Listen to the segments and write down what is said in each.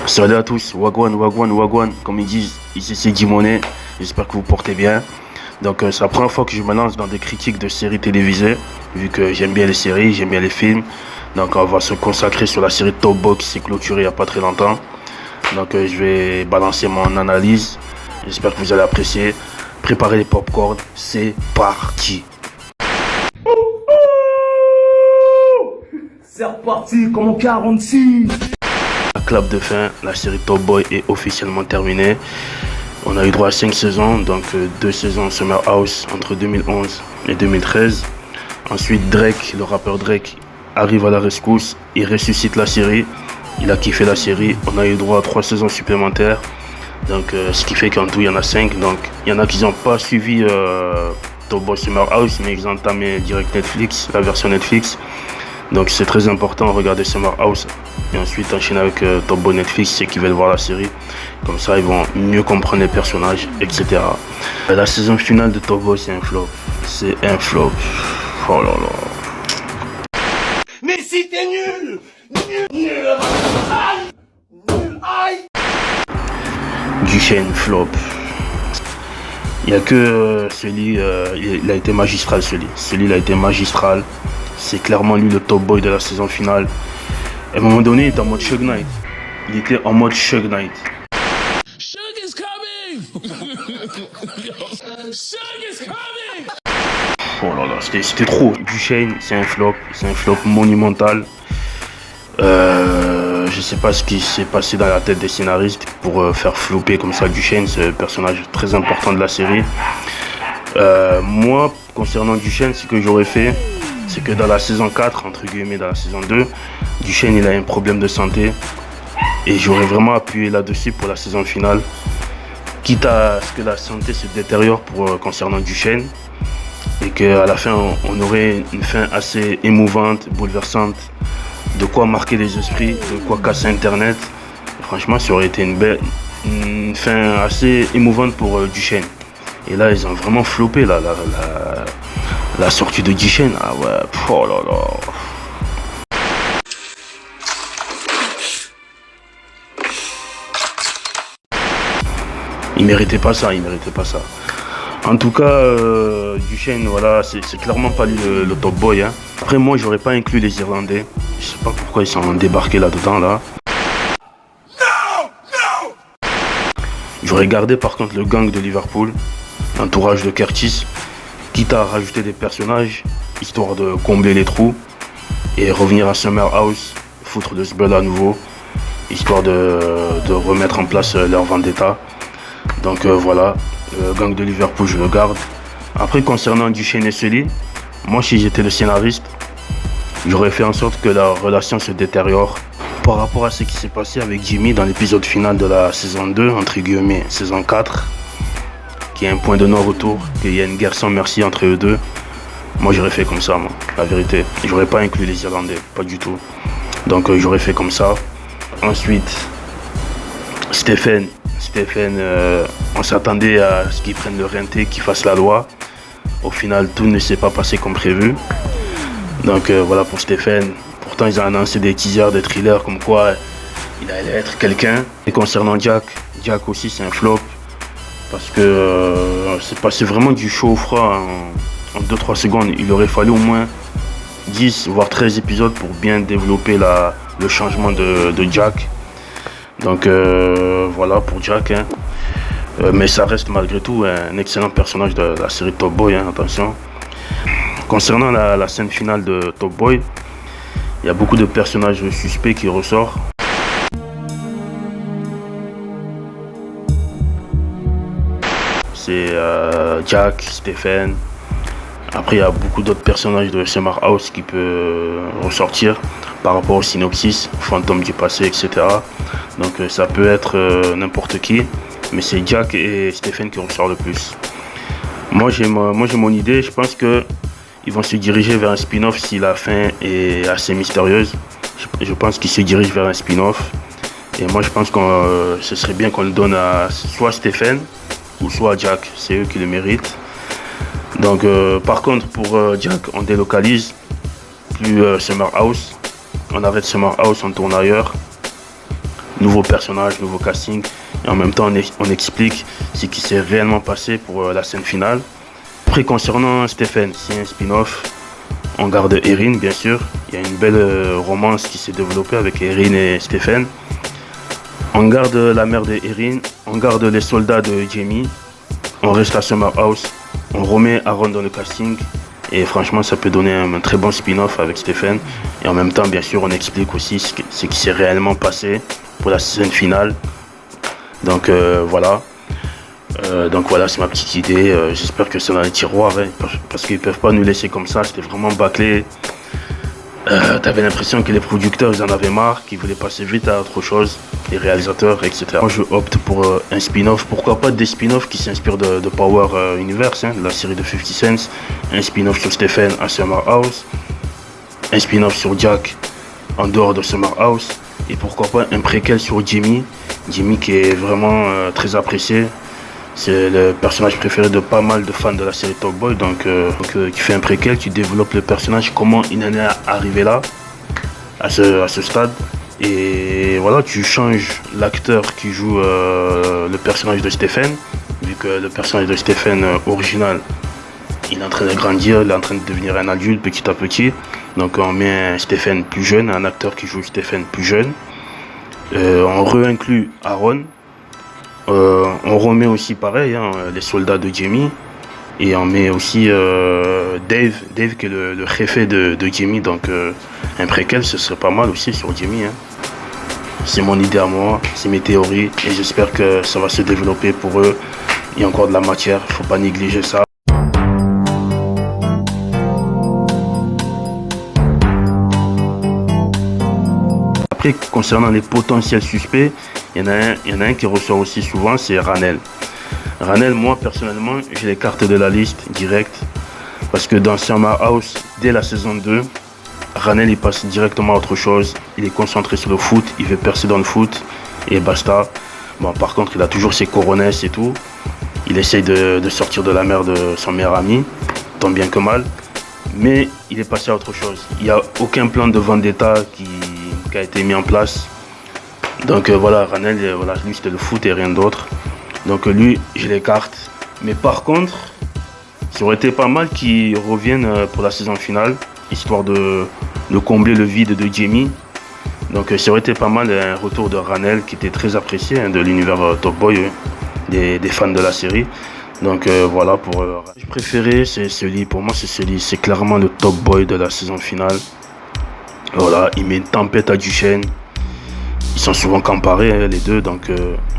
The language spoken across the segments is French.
Salut à tous, Wagwan, Wagwan, Wagwan, comme ils disent, ici c'est Dimonet, j'espère que vous portez bien. Donc c'est la première fois que je me lance dans des critiques de séries télévisées, vu que j'aime bien les séries, j'aime bien les films. Donc on va se consacrer sur la série Top Boy qui s'est clôturée il n'y a pas très longtemps. Donc je vais balancer mon analyse, j'espère que vous allez apprécier. Préparez les popcorn, c'est parti. C'est reparti comme en 46. La clap de fin, la série Top Boy est officiellement terminée. On a eu droit à 5 saisons, donc 2 saisons Summer House entre 2011 et 2013. Ensuite Drake, le rappeur Drake, arrive à la rescousse, il ressuscite la série. Il a kiffé la série, on a eu droit à 3 saisons supplémentaires. Donc ce qui fait qu'en tout il y en a 5. Donc il y en a qui n'ont pas suivi Top Boy Summer House, mais ils ont entamé direct Netflix, la version Netflix. Donc c'est très important de regarder Summer House et ensuite enchaîner avec Top Boy Netflix, ceux qui veulent voir la série. Comme ça ils vont mieux comprendre les personnages, etc. La saison finale de Top Boy c'est un flop. C'est un flop. Oh là là. Mais si t'es nul, nul, aïe. Duchesne flop. Il n'y a que celui, il a été magistral celui il a été magistral. C'est clairement lui le top boy de la saison finale. À un moment donné, il était en mode Suge Knight. Il était en mode Suge Knight. Suge is coming! Suge is coming! Oh là là, c'était trop. Duchesne, c'est un flop monumental. Je sais pas ce qui s'est passé dans la tête des scénaristes pour faire flopper comme ça Duchesne, c'est un personnage très important de la série. Moi, concernant Duchesne, ce que j'aurais fait, c'est que dans la saison 4, entre guillemets, dans la saison 2, Duchesne il a un problème de santé et j'aurais vraiment appuyé là-dessus pour la saison finale, quitte à ce que la santé se détériore concernant Duchesne et qu'à la fin on aurait une fin assez émouvante, bouleversante, de quoi marquer les esprits, de quoi casser Internet. Franchement, ça aurait été une fin assez émouvante pour Duchesne. Et là, ils ont vraiment floppé la sortie de Duchesne. Ah ouais, oh là là. Il méritait pas ça. En tout cas, Duchesne, voilà, c'est clairement pas lui le top boy. Hein. Après, moi, j'aurais pas inclus les Irlandais. Je sais pas pourquoi ils sont débarqués là-dedans, là. J'aurais gardé par contre le gang de Liverpool, l'entourage de Curtis, quitte à rajouter des personnages, histoire de combler les trous, et revenir à Summer House, foutre de ce bel à nouveau, histoire de remettre en place leur vendetta. Donc voilà, le gang de Liverpool je le garde. Après concernant Duchesne et Sully, moi si j'étais le scénariste, j'aurais fait en sorte que la relation se détériore par rapport à ce qui s'est passé avec Jimmy dans l'épisode final de la saison 2, entre guillemets, saison 4, qui est un point de non-retour, qu'il y a une guerre sans merci entre eux deux. Moi j'aurais fait comme ça, moi, la vérité. J'aurais pas inclus les Irlandais, pas du tout. Donc j'aurais fait comme ça. Ensuite, Stephen, on s'attendait à ce qu'il prenne le renté, qu'il fasse la loi. Au final, tout ne s'est pas passé comme prévu. Donc voilà pour Stephen. Pourtant, ils ont annoncé des teasers, des thrillers comme quoi il allait être quelqu'un. Et concernant Jack aussi, c'est un flop. Parce que c'est passé vraiment du chaud au froid en 2-3 secondes. Il aurait fallu au moins 10 voire 13 épisodes pour bien développer le changement de Jack. Donc voilà pour Jack. Hein. Mais ça reste malgré tout un excellent personnage de la série Top Boy, hein, attention. Concernant la scène finale de Top Boy, il y a beaucoup de personnages suspects qui ressortent. C'est Jack, Stephen. Après, il y a beaucoup d'autres personnages de Summer House qui peuvent ressortir par rapport au synopsis, fantôme du passé, etc. Donc ça peut être n'importe qui, mais c'est Jack et Stephen qui ressortent le plus. Moi j'ai mon idée, je pense que ils vont se diriger vers un spin-off si la fin est assez mystérieuse. Je pense qu'ils se dirigent vers un spin-off. Et moi je pense que ce serait bien qu'on le donne à soit Stephen ou soit à Jack. C'est eux qui le méritent. Donc par contre pour Jack, on délocalise plus Summer House. On arrête Summer House, on tourne ailleurs. nouveau personnage, nouveau casting. Et en même temps, on explique ce qui s'est réellement passé pour la scène finale. Après, concernant Stephen, c'est un spin-off. On garde Erin, bien sûr. Il y a une belle romance qui s'est développée avec Erin et Stephen. On garde la mère de Erin. On garde les soldats de Jamie. On reste à Summer House. On remet Aaron dans le casting. Et franchement, ça peut donner un très bon spin-off avec Stephen. Et en même temps, bien sûr, on explique aussi ce qui s'est réellement passé pour la scène finale. Donc voilà. Donc voilà, c'est ma petite idée. J'espère que c'est dans les tiroirs, hein, parce qu'ils peuvent pas nous laisser comme ça. C'était vraiment bâclé. T'avais l'impression que les producteurs, ils en avaient marre, qu'ils voulaient passer vite à autre chose, les réalisateurs, etc. Moi, je opte pour un spin-off. Pourquoi pas des spin-offs qui s'inspirent de Power Universe, hein, de la série de 50 Cent. Un spin-off sur Stephen à Summer House. Un spin-off sur Jack en dehors de Summer House. Et pourquoi pas un préquel sur Jimmy. Jimmy qui est vraiment très apprécié. C'est le personnage préféré de pas mal de fans de la série Top Boy. Donc tu fais un préquel, tu développes le personnage, comment il en est arrivé là, à ce stade. Et voilà, tu changes l'acteur qui joue le personnage de Stephen, vu que le personnage de Stephen original, il est en train de grandir, il est en train de devenir un adulte petit à petit. Donc on met un Stephen plus jeune, un acteur qui joue Stephen plus jeune. On réinclut Aaron. On remet aussi pareil, hein, les soldats de Jamie. Et on met aussi Dave qui est le jefe de Jamie. Donc un préquel, ce serait pas mal aussi sur Jamie. Hein. C'est mon idée à moi, c'est mes théories. Et j'espère que ça va se développer pour eux. Il y a encore de la matière, faut pas négliger ça. Après, concernant les potentiels suspects, il y en a un qui ressort aussi souvent, c'est Ranel. Ranel, moi personnellement, je l'écarte de la liste direct. Parce que dans Summer House, dès la saison 2, Ranel il passe directement à autre chose. Il est concentré sur le foot, il veut percer dans le foot et basta. Bon, par contre, il a toujours ses coronesses et tout. Il essaye de sortir de la mer de son meilleur ami, tant bien que mal. Mais il est passé à autre chose. Il n'y a aucun plan de vendetta qui a été mis en place. Donc voilà, Ranel, voilà, lui c'était le foot et rien d'autre. Donc lui, je l'écarte. Mais par contre, ça aurait été pas mal qu'il revienne pour la saison finale, histoire de combler le vide de Jamie. Donc ça aurait été pas mal un retour de Ranel qui était très apprécié, hein, de l'univers Top Boy, des fans de la série. Donc voilà, pour je préféré, c'est Sully. Pour moi, c'est Sully. C'est clairement le Top Boy de la saison finale. Voilà, il met une tempête à Duchesne. Ils sont souvent comparés, hein, les deux. Donc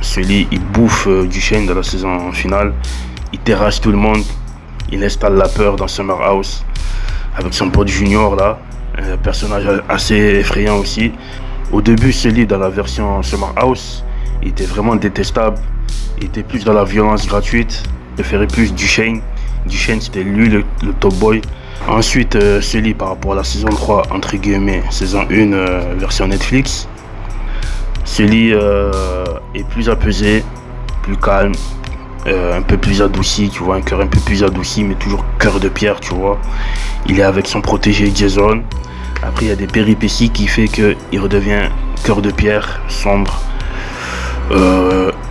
Sully, il bouffe Duchesne de la saison finale. Il terrasse tout le monde. Il installe la peur dans Summer House avec son pote Junior là. Un personnage assez effrayant aussi. Au début, Sully dans la version Summer House, il était vraiment détestable. Il était plus dans la violence gratuite. Il préférait plus Duchesne. Duchesne, c'était lui le top boy. Ensuite, Sully par rapport à la saison 3, entre guillemets, saison 1, version Netflix. Sully est plus apaisé, plus calme, un peu plus adouci, tu vois, un cœur un peu plus adouci, mais toujours cœur de pierre, tu vois. Il est avec son protégé Jason. Après, il y a des péripéties qui fait qu'il redevient cœur de pierre, sombre.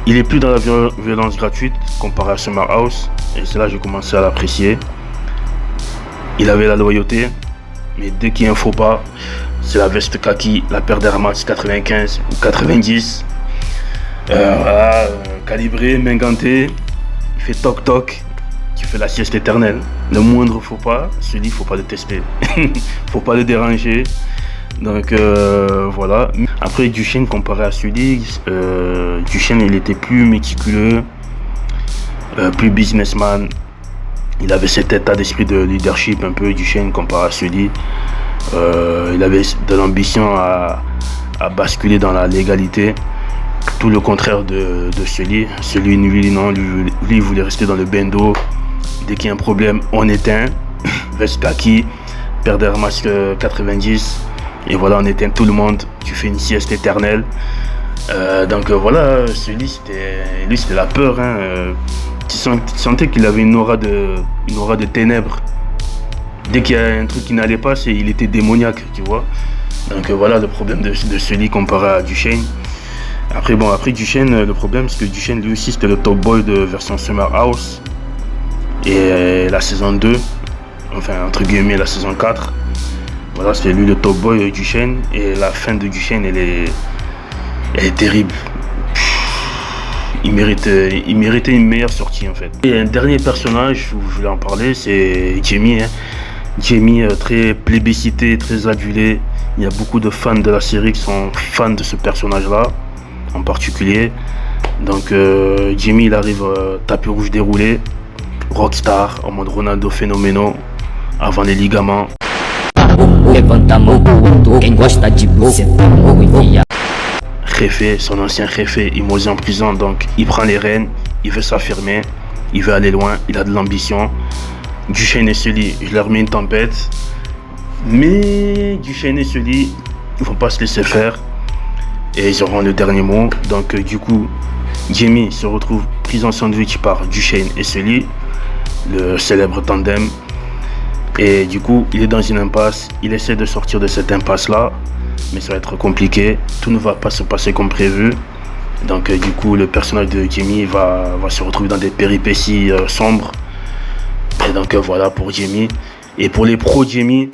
Il est plus dans la violence gratuite comparé à Summer House, et c'est là que j'ai commencé à l'apprécier. Il avait la loyauté, mais dès qu'il y a un faux pas, c'est la veste kaki, la paire d'Air Max 95 ou 90. Voilà, calibré, main gantée, il fait toc toc, tu fais la sieste éternelle. Le moindre faux pas, celui-là, faut pas le tester, faut pas le déranger. Donc voilà. Après Duchesne comparé à Sully, Duchesne il était plus méticuleux, plus businessman. Il avait cet état d'esprit de leadership un peu Duchesne comparé à Sully. Il avait de l'ambition à basculer dans la légalité. Tout le contraire de Sully. Sully, lui, non, lui, il voulait rester dans le bendo. Dès qu'il y a un problème, on éteint. Veste kaki, paire d'Air Max 90. Et voilà, on éteint tout le monde. Tu fais une sieste éternelle. Donc voilà, Sully, c'était la peur. Hein. Tu sentais qu'il avait une aura de ténèbres. Dès qu'il y a un truc qui n'allait pas, il était démoniaque, tu vois. Donc voilà le problème de Sully comparé à Duchesne. Après Duchesne, le problème c'est que Duchesne lui aussi c'était le top boy de version Summer House. Et la saison 2, enfin entre guillemets la saison 4, voilà, c'est lui le top boy Duchesne. Et la fin de Duchesne elle est terrible. Il méritait une meilleure sortie en fait. Et un dernier personnage où je voulais en parler, c'est Jamie. Jamie, très plébiscité, très adulé. Il y a beaucoup de fans de la série qui sont fans de ce personnage-là, en particulier. Donc Jamie, il arrive tapis rouge déroulé, rockstar, en mode Ronaldo phénoménal, avant les ligaments. Réfé, son ancien réfé, il mosé en prison, donc il prend les rênes, il veut s'affirmer, il veut aller loin, il a de l'ambition. Duchesne et Sully, je leur mets une tempête. Mais Duchesne et Sully, ils vont pas se laisser faire. Et ils auront le dernier mot. Donc du coup, Jamie se retrouve pris en sandwich par Duchesne et Sully, le célèbre tandem. Et du coup, il est dans une impasse. Il essaie de sortir de cette impasse-là. Mais ça va être compliqué. Tout ne va pas se passer comme prévu. Donc du coup, le personnage de Jamie va se retrouver dans des péripéties sombres. Et donc voilà pour Jamie. Et pour les pros Jamie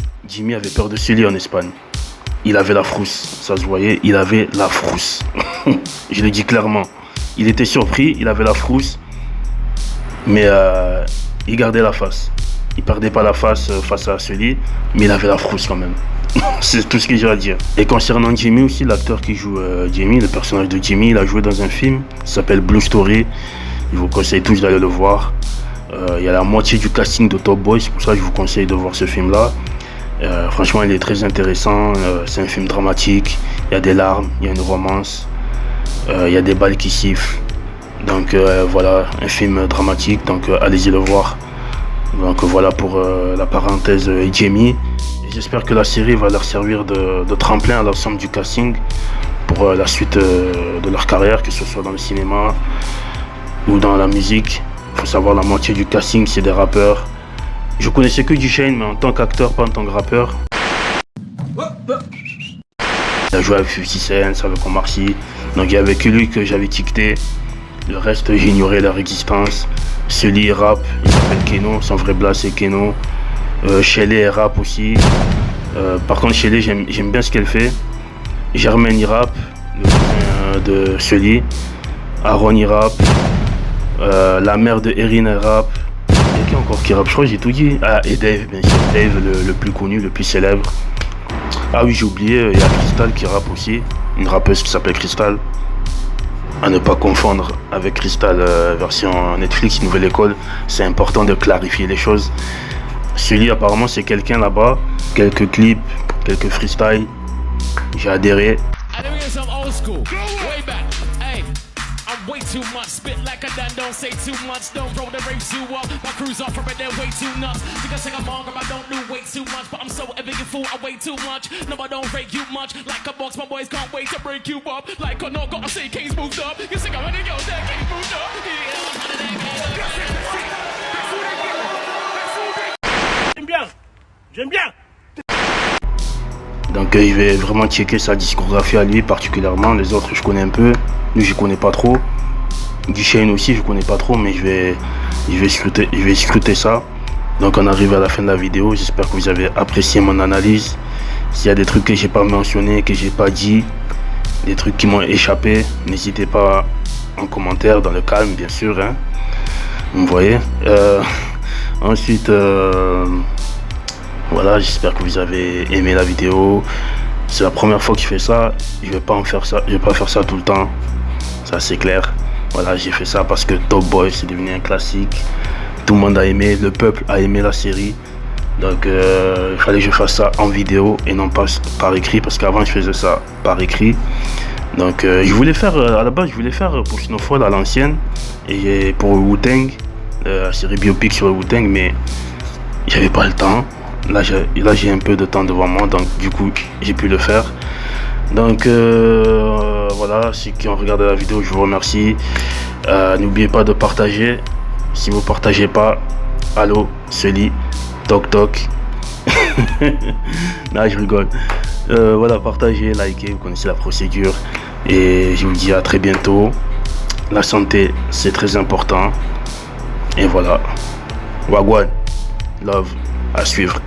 avait peur de Sully en Espagne. Il avait la frousse, ça se voyait, il avait la frousse. Je le dis clairement. Il était surpris, il avait la frousse. Mais il gardait la face. Il perdait pas la face face à Sully, mais il avait la frousse quand même. C'est tout ce que j'ai à dire. Et concernant Jamie aussi, l'acteur qui joue Jamie, le personnage de Jamie, il a joué dans un film qui s'appelle Blue Story. Je vous conseille tous d'aller le voir. Il y a la moitié du casting de Top Boy, c'est pour ça que je vous conseille de voir ce film-là. Franchement, il est très intéressant. C'est un film dramatique. Il y a des larmes, il y a une romance, il y a des balles qui sifflent. Donc voilà, un film dramatique. Donc allez-y le voir. Donc voilà pour la parenthèse Jamie. Et j'espère que la série va leur servir de tremplin à l'ensemble du casting pour la suite de leur carrière, que ce soit dans le cinéma ou dans la musique. Il faut savoir, la moitié du casting c'est des rappeurs. Je connaissais que Duchesne, mais en tant qu'acteur, pas en tant que rappeur. Il a joué avec 50 Cent, avec Omar Sy. Donc il n'y avait que lui que j'avais ticté. Le reste, j'ignorais leur existence. Sully rap, il s'appelle Keno, son vrai blast c'est Keno. Shelley rap aussi. Par contre Shelley, j'aime bien ce qu'elle fait. Germaine il rap, le cousin de Sully. Aaron il rap. La mère de Erin elle rap. Il y a qui encore qui rappe, je crois que j'ai tout dit. Ah, et Dave, bien sûr, Dave le plus connu, le plus célèbre. Ah oui, j'ai oublié, il y a Crystal qui rappe aussi. Une rappeuse qui s'appelle Crystal. À ne pas confondre avec Crystal version Netflix, Nouvelle École. C'est important de clarifier les choses. Sully apparemment c'est quelqu'un là-bas. Quelques clips, quelques freestyles. J'ai adhéré. Way too much, spit like a done, don't say too much, don't roll the race you up. My crew's off from it, they're way too nuts. You can sing along, I don't do way too much, but I'm so epic and fool, I way too much. No, I don't break you much, like a box, my boys can't wait to break you up. Like a no, gotta say K's moved up. You sing I'm ready to go, that K's moved up. J'aime bien. J'aime bien. Donc je vais vraiment checker sa discographie à lui particulièrement. Les autres je connais un peu, lui je connais pas trop. Duchesne aussi je connais pas trop, mais je vais scruter ça. Donc on arrive à la fin de la vidéo. J'espère que vous avez apprécié mon analyse. S'il y a des trucs que j'ai pas mentionné, que j'ai pas dit, des trucs qui m'ont échappé, n'hésitez pas en commentaire, dans le calme bien sûr, hein. Vous voyez. Ensuite voilà, j'espère que vous avez aimé la vidéo. C'est la première fois que je fais ça. Je vais pas faire ça tout le temps. Ça c'est clair. Voilà, j'ai fait ça parce que Top Boy c'est devenu un classique. Tout le monde a aimé, le peuple a aimé la série. Donc il fallait que je fasse ça en vidéo et non pas par écrit, parce qu'avant je faisais ça par écrit. Donc je voulais faire, à la base je voulais faire pour Snowfall à l'ancienne et pour Wu-Tang, la série biopic sur le Wu-Tang, mais j'avais pas le temps. Là j'ai un peu de temps devant moi, donc du coup j'ai pu le faire. Donc voilà, ceux qui ont regardé la vidéo, je vous remercie. N'oubliez pas de partager. Si vous partagez pas, allô, Sully, toc toc. Là je rigole. Voilà, partagez, likez, vous connaissez la procédure. Et je vous dis à très bientôt. La santé, c'est très important. Et voilà. Wagwan. Love. À suivre.